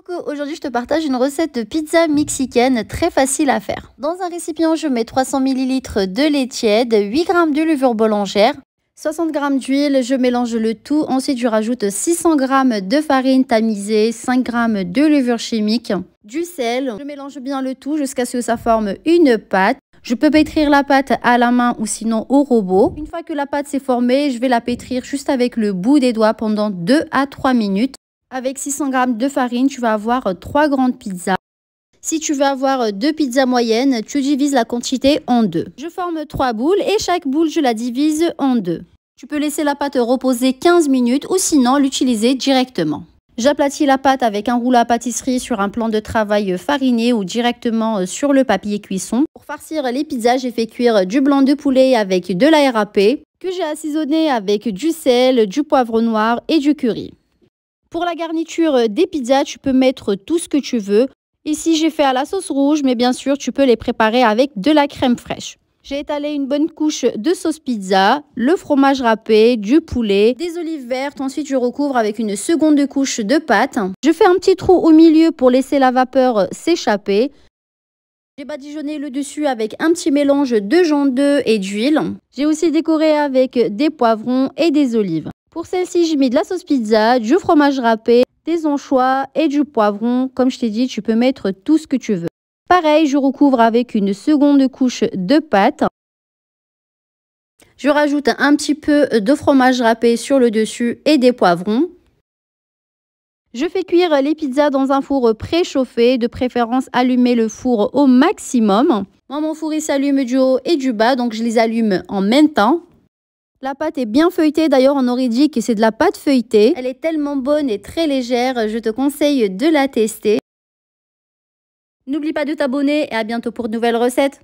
Coucou, aujourd'hui je te partage une recette de pizza mexicaine très facile à faire. Dans un récipient, je mets 300 ml de lait tiède, 8 g de levure boulangère, 60 g d'huile, je mélange le tout. Ensuite, je rajoute 600 g de farine tamisée, 5 g de levure chimique, du sel. Je mélange bien le tout jusqu'à ce que ça forme une pâte. Je peux pétrir la pâte à la main ou sinon au robot. Une fois que la pâte s'est formée, je vais la pétrir juste avec le bout des doigts pendant 2 à 3 minutes. Avec 600 g de farine, tu vas avoir 3 grandes pizzas. Si tu veux avoir 2 pizzas moyennes, tu divises la quantité en 2. Je forme 3 boules et chaque boule, je la divise en 2. Tu peux laisser la pâte reposer 15 minutes ou sinon l'utiliser directement. J'aplatis la pâte avec un rouleau à pâtisserie sur un plan de travail fariné ou directement sur le papier cuisson. Pour farcir les pizzas, j'ai fait cuire du blanc de poulet avec de la RAP que j'ai assaisonné avec du sel, du poivre noir et du curry. Pour la garniture des pizzas, tu peux mettre tout ce que tu veux. Ici, j'ai fait à la sauce rouge, mais bien sûr, tu peux les préparer avec de la crème fraîche. J'ai étalé une bonne couche de sauce pizza, le fromage râpé, du poulet, des olives vertes. Ensuite, je recouvre avec une seconde couche de pâte. Je fais un petit trou au milieu pour laisser la vapeur s'échapper. J'ai badigeonné le dessus avec un petit mélange de jaune d'œuf et d'huile. J'ai aussi décoré avec des poivrons et des olives. Pour celle-ci, j'ai mis de la sauce pizza, du fromage râpé, des anchois et du poivron. Comme je t'ai dit, tu peux mettre tout ce que tu veux. Pareil, je recouvre avec une seconde couche de pâte. Je rajoute un petit peu de fromage râpé sur le dessus et des poivrons. Je fais cuire les pizzas dans un four préchauffé, de préférence allumer le four au maximum. Moi, mon four il s'allume du haut et du bas, donc je les allume en même temps. La pâte est bien feuilletée, d'ailleurs on aurait dit que c'est de la pâte feuilletée. Elle est tellement bonne et très légère, je te conseille de la tester. N'oublie pas de t'abonner et à bientôt pour de nouvelles recettes.